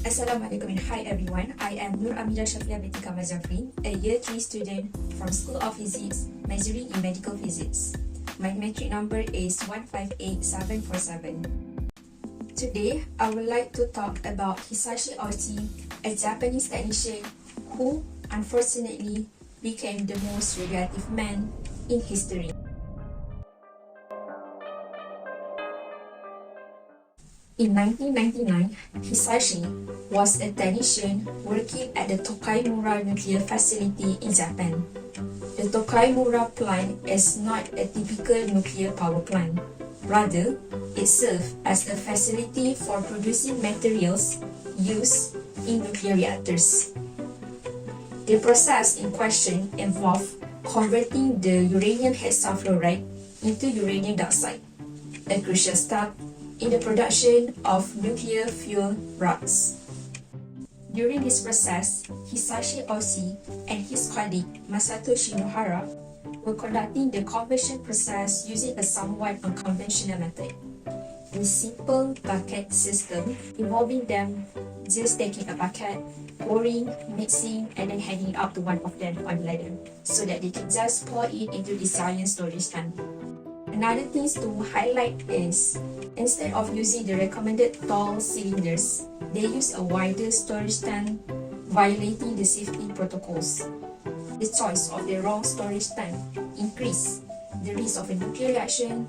Assalamualaikum and hi everyone. I am AMIRAH SYAFIAH binti KAMAL JAFRI, a Year 3 student from School of Physics, majoring in Medical Physics. My metric number is 158747. Today, I would like to talk about Hisashi Ouchi, a Japanese technician who unfortunately became the most radioactive man in history. In 1999, Hisashi was a technician working at the Tokaimura nuclear facility in Japan. The Tokaimura plant is not a typical nuclear power plant. Rather, it served as a facility for producing materials used in nuclear reactors. The process in question involved converting the uranium hexafluoride into uranium dioxide, a crucial step in the production of nuclear fuel rods. During this process, Hisashi Ouchi and his colleague Masato Shinohara were conducting the conversion process using a somewhat unconventional method. A simple bucket system involving them just taking a bucket, pouring, mixing, and then handing it up to one of them on the ladder so that they can just pour it into the giant storage tank. Another thing to highlight is, instead of using the recommended tall cylinders, they use a wider storage tank, violating the safety protocols. The choice of the wrong storage tank increased the risk of a nuclear reaction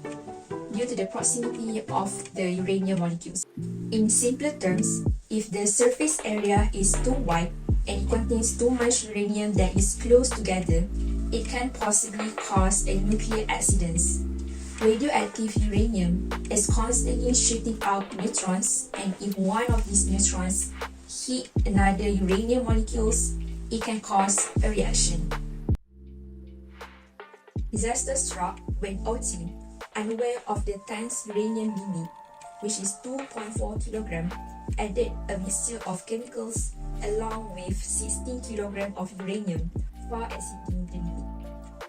due to the proximity of the uranium molecules. In simpler terms, if the surface area is too wide and it contains too much uranium that is close together, it can possibly cause a nuclear accident. Radioactive uranium is constantly shooting out neutrons, and if one of these neutrons hit another uranium molecules, it can cause a reaction. Disaster struck when Ouchi, unaware of the tank's uranium limit, which is 2.4 kg, added a mixture of chemicals along with 16 kg of uranium, far exceeding the limit.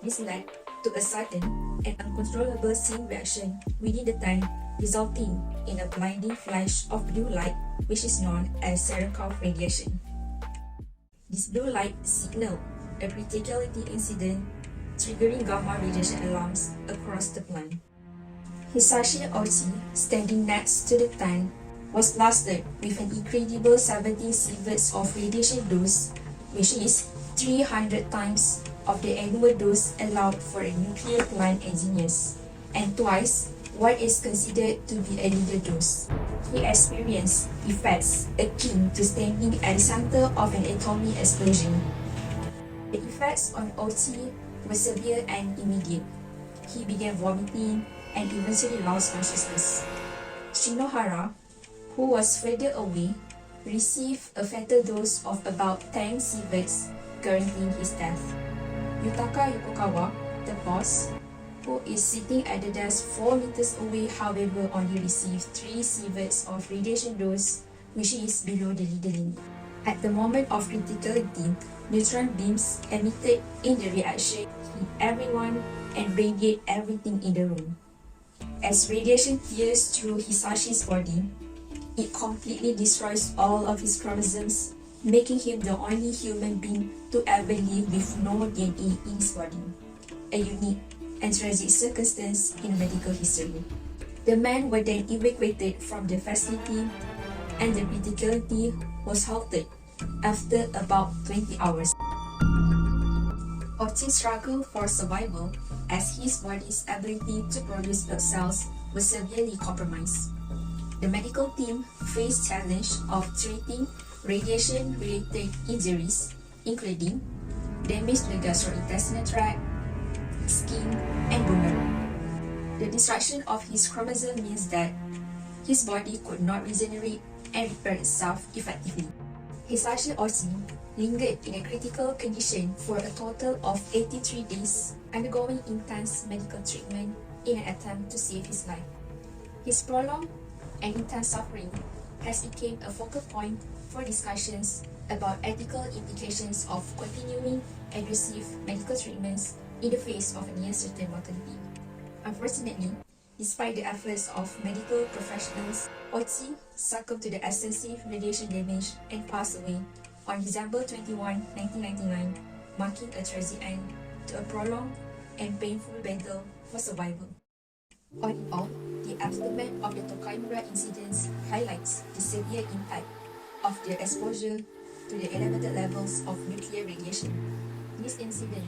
This led to a sudden and uncontrollable chain reaction within the tank, resulting in a blinding flash of blue light, which is known as Cherenkov radiation. This blue light signaled a criticality incident, triggering gamma radiation alarms across the plant. Hisashi Ouchi, standing next to the tank, was blasted with an incredible 17 sieverts of radiation dose, which is 300 times of the annual dose allowed for a nuclear plant engineers, and twice what is considered to be a legal dose. He experienced effects akin to standing at the center of an atomic explosion. The effects on Ouchi were severe and immediate. He began vomiting and eventually lost consciousness. Shinohara, who was further away, received a fatal dose of about 10 sieverts, guaranteeing his death. Yutaka Yokokawa, the boss, who is sitting at the desk 4 meters away, however, only received 3 sieverts of radiation dose, which is below the legal limit. At the moment of criticality, neutron beams emitted in the reaction hit everyone and radiate everything in the room. As radiation tears through Hisashi's body, it completely destroys all of his chromosomes, making him the only human being to ever live with no DNA in his body, a unique and tragic circumstance in medical history. The men were then evacuated from the facility, and the criticality was halted after about 20 hours. Ouchi struggled for survival as his body's ability to produce blood cells was severely compromised. The medical team faced challenge of treating radiation-related injuries, including damage to the gastrointestinal tract, skin, and bone marrow. The destruction of his chromosome means that his body could not regenerate and repair itself effectively. Hisashi Ouchi lingered in a critical condition for a total of 83 days, undergoing intense medical treatment in an attempt to save his life. His prolonged and intense suffering has become a focal point for discussions about ethical implications of continuing aggressive medical treatments in the face of a near certain mortality. Unfortunately, Despite the efforts of medical professionals, Ouchi succumbed to the excessive radiation damage and passed away on December 21, 1999, marking a tragic end to a prolonged and painful battle for survival. All in all, the aftermath of the AMIRAH incidents highlights the severe impact of the exposure to the elevated levels of nuclear radiation. This incident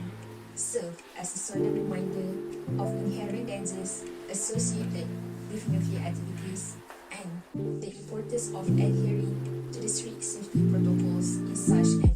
served as a solemn reminder of inherent dangers associated with nuclear activities and the importance of adhering to the strict safety protocols in such